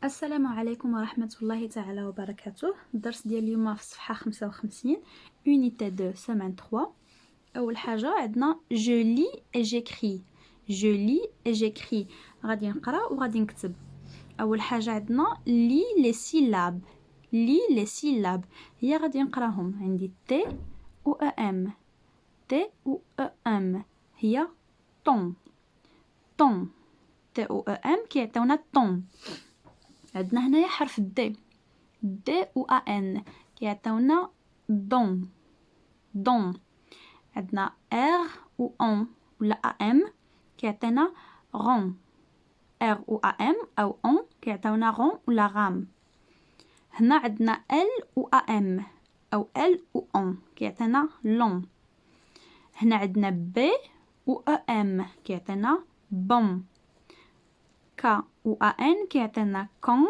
السلام عليكم ورحمة الله تعالى وبركاته. الدرس ديال اليوم في الصفحة 55 unité 2 semaine 3. أول حاجة عندنا je lis et j'écris. je lis et j'écris. غادي نقرأ وغادي نكتب. أول حاجة عندنا lis les syllabes. lis les syllabes هي غادي نقراهم. عندي T و EM. T و EM هي ton. ton. T و EM كيعطيونا ton. عندنا هنايا حرف دي دي و ان كيعطيونا دون دون. عندنا ار و ان ولا ام كيعطينا غون. ار و ام او ان كيعطيونا غون ولا غام. هنا عندنا ال و ام او ال و ان كيعطينا لون. هنا عندنا بي و ام كيعطينا بون. ك و ان كيعطينا كون.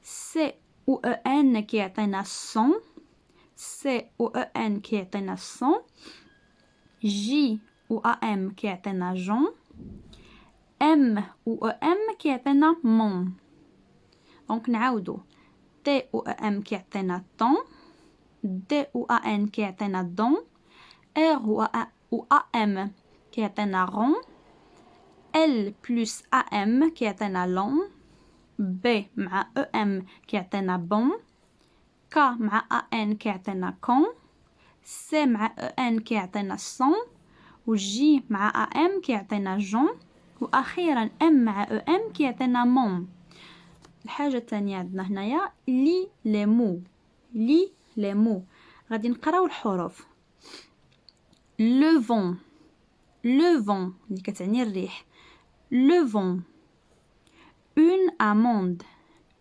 سي و ان كيعطينا سون. سي و ان كيعطينا سون. جي و ام كيعطينا جون. ام و ام كيعطينا مون. دونك نعاودو تي و ام كيعطينا طون. دي و ان كيعطينا دون. ار و ام كيعطينا غون. ال بلس ام كيعطينا لون. ب مع ام كيعطينا بون. ك مع ان كيعطينا كون. سي مع ان كيعطينا سون. وجي مع ام كيعطينا جون. واخيرا ام مع ام كيعطينا مون. الحاجه الثانيه عندنا هنايا لي لي مو. لي لي مو غادي نقراو الحروف. لو فون. لو فون اللي كتعني الريح. لو فون. une amande.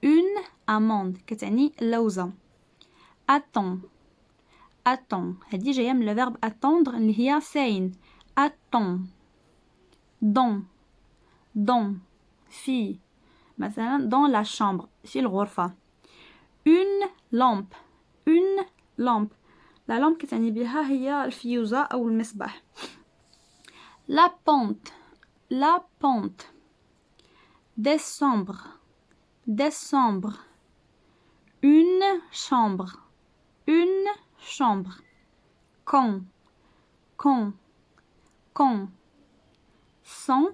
une amande كتعني اللوزة. attend. attend هذه جاية من الفيرب attendre اللي هي ساين. attend. dans. dans في مثلا dans la chambre في الغرفة. une lampe. une lampe la lampe كتعني بها هي الفيوزة أو المصباح. la pente. la pente. décembre. décembre. une chambre. une chambre. quand. quand. quand. sans.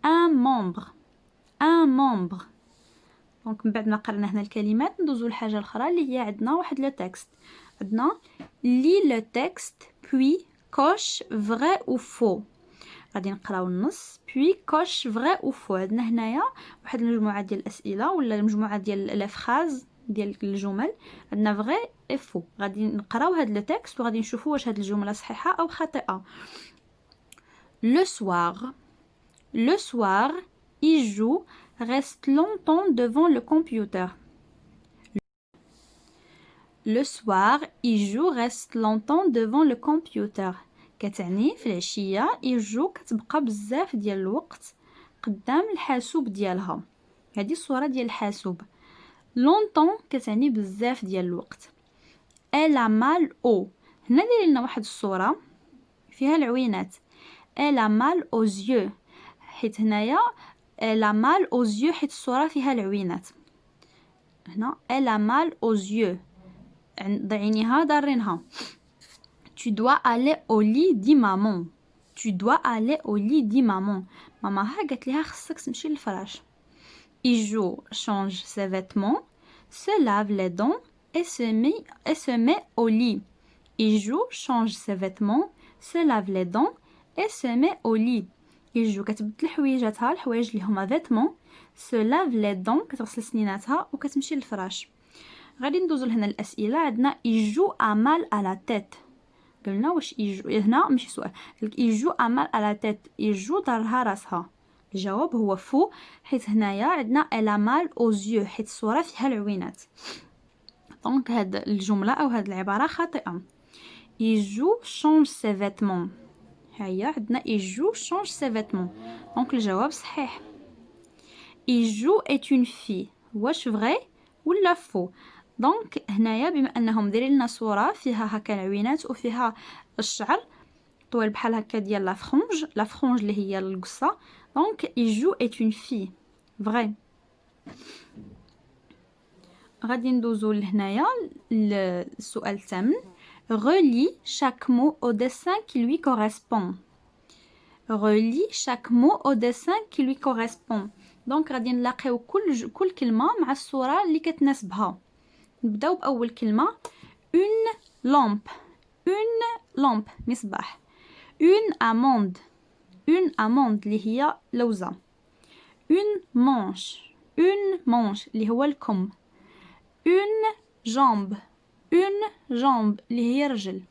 un membre. un membre. دونك من بعد ما قرنا هنا الكلمات ندوزو للحاجه الاخرى اللي هي عندنا واحد لو تكست. عندنا لي لو تكست puis coche vrai ou faux. غادي نقراو النص puis coche vrai ou faux. عندنا هنايا واحد المجموعه ديال الاسئله ولا المجموعه ديال لي فراز ديال الجمل. عندنا vrai et faux. غادي نقراو هاد لو تكست وغادي نشوفوا واش هاد الجمله صحيحه او خاطئه. le soir. le soir il joue reste longtemps devant le computer. le soir il joue reste longtemps devant le computer. كتعني في العشيه يجو كتبقى بزاف ديال الوقت قدام الحاسوب ديالها. هذه الصوره ديال الحاسوب. longtemps كتعني بزاف ديال الوقت. elle a mal au. هنا داير لنا واحد الصوره فيها العوينات. elle a mal aux yeux حيت هنايا elle a mal aux yeux حيت الصوره فيها العوينات. هنا elle a mal aux yeux ضعينيها دارينها. tu dois aller au lit dit maman. tu dois aller au lit dit maman. ماماها قالت ليها خصك تمشي للفراش. il joue change ses vêtements se lave les dents et se met au lit. il joue change ses vêtements se lave les dents et se met au lit. il joue كتبدل حويجاتها الحوايج اللي هما vêtements se lave les dents كتغسل سنيناتها وكتمشي للفراش. غادي ندوزو لهنا الاسئله. عندنا il joue a mal à la tête. قلنا واش يجو هنا ماشي سؤال. يجو امال على تيت يجو دارها راسها. الجواب هو فو حيت هنايا عندنا الا مال اوزيو حيت الصوره فيها العوينات. دونك هاد الجمله او هاد العباره خاطئه. يجو شونج سي فيتمون. هيا عندنا يجو شونج سي فيتمون دونك الجواب صحيح. يجو est une fille. واش فري ولا فو؟ دونك هنايا بما انهم دايرين لنا صوره فيها هكا العوينات وفيها الشعر طويل بحال هكا ديال لا فرونج اللي هي القصه. دونك يجو est une fille. فري. غادي ندوزو لهنايا السؤال الثامن. relie chaque mot au dessin qui lui correspond. relie chaque mot au dessin qui lui correspond. دونك غادي نلاقيو كل كلمه مع الصوره اللي كتناسبها. نبداو باول كلمه une lampe. une lampe مصباح. une amande. une amande اللي هي لوزه. une manche. une manche اللي هو الكم. une jambe. une jambe اللي هي رجل.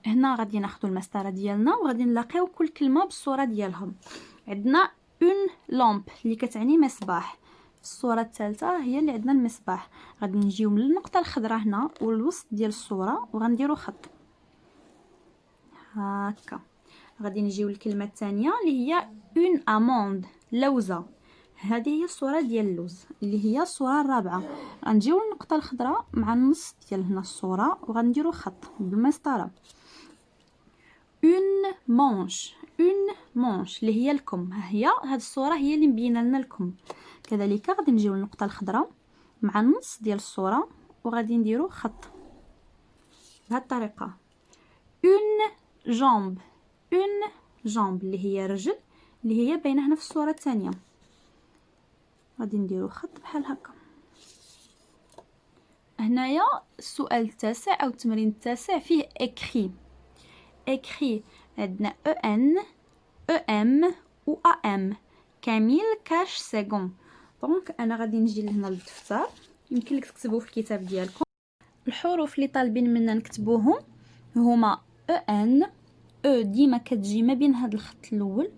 هنا غادي ناخذ المسطره ديالنا وغادي نلاقيو كل كلمه بالصوره ديالها. عندنا une lampe اللي كتعني مصباح. في الصوره الثالثه هي اللي عندنا المصباح. غادي نجيو من النقطه الخضراء هنا والوسط ديال الصوره وغنديروا خط هكا. غادي نجيو للكلمه الثانيه اللي هي une amande لوزه. هذه هي الصوره ديال اللوز اللي هي الصوره الرابعه. غنجيو للنقطه الخضراء مع النص ديال هنا الصوره وغنديروا خط بالمسطره. une manche. une manche اللي هي الكم. ها هي هاد الصوره هي اللي مبينه لنا الكم. كذلك غادي نجيو للنقطه الخضراء مع النص ديال الصوره وغادي نديروا خط بهذه الطريقه. une jambe. une jambe اللي هي رجل اللي هي باينه هنا في الصوره الثانيه. غادي نديرو خط بحال هكا. هنايا السؤال التاسع او التمرين التاسع فيه écrit. écrit عندنا en em و am. كامل كاش سيغون. دونك انا غادي نجي لهنا للدفتر. يمكن لك تكتبوا في الكتاب ديالكم الحروف اللي طالبين منا نكتبوهم هما en. ديما كتجي ما بين هذا الخط الاول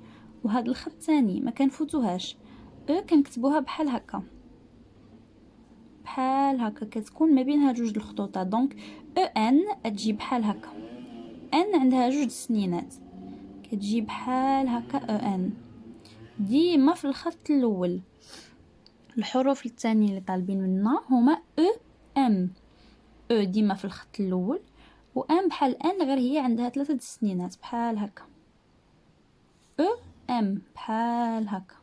وهذا الخط الثاني ما كنفوتوهاش. كنكتبوها بحال هكا بحال هكا كتكون ما بين هاد جوج الخطوط. دونك ان تجي بحال هكا. ان عندها جوج سنينات كتجي بحال هكا. ان ديما في الخط الاول. الحروف الثانيه اللي طالبين منا هما ام. ديما في الخط الاول وام بحال ان غير هي عندها 3 سنينات بحال هكا. ام بحال هكا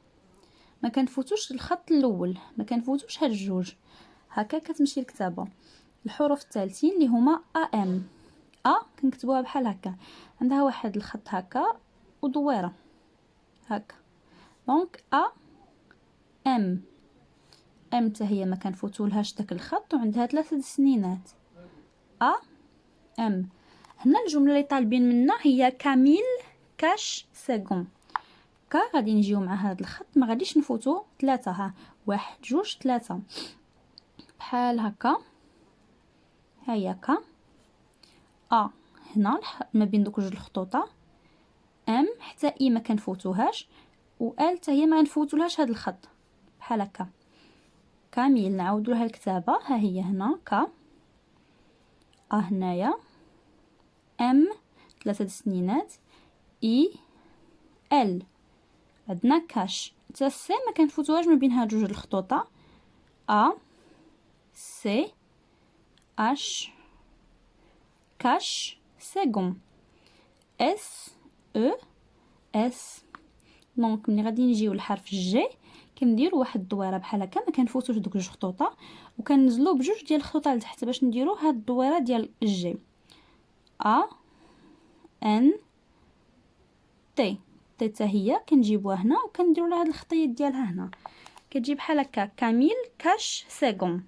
ما كنفوتوش الخط الاول ما كنفوتوش هاد الجوج. هكا كتمشي الكتابه. الحروف الثالثين اللي هما ام. كنكتبوها بحال هكا عندها واحد الخط هكا ودويره هكا. دونك ام حتى هي ما كنفوتولهاش داك الخط وعندها 3 سنينات. ام. هنا الجمله اللي طالبين منا هي كاميل كاش سيغون. غادي نجيو مع هذا الخط ما غاديش نفوتو 3. ها 1 2 3 بحال هكا. هيا كا هنا ما بين دوك جوج الخطوطه. ام حتى اي ما كنفوتوهاش و ال حتى هي ما نفوتولهاش هذا الخط بحال هكا. كامل نعاودوا لها الكتابه. ها هي هنا كا. هنايا ام 3 سنينات. اي ال عندنا كاش حتى سي ما كنفوتوهاش ما بين هاد جوج الخطوطه. سي اش كاش سيغون. اس اس. دونك ملي غادي نجيو لحرف جي كنديروا واحد الدويره بحال هكا ما كنفوتوش دوك جوج خطوطه وكننزلوا بجوج ديال الخطوطه لتحت باش نديروا هاد الدويره ديال جي. ان تي حتى هي كنجيبوها هنا وكنديروا لها هاد الخطيط ديالها هنا كتجي بحال هكا. كاميل كاش سيغون.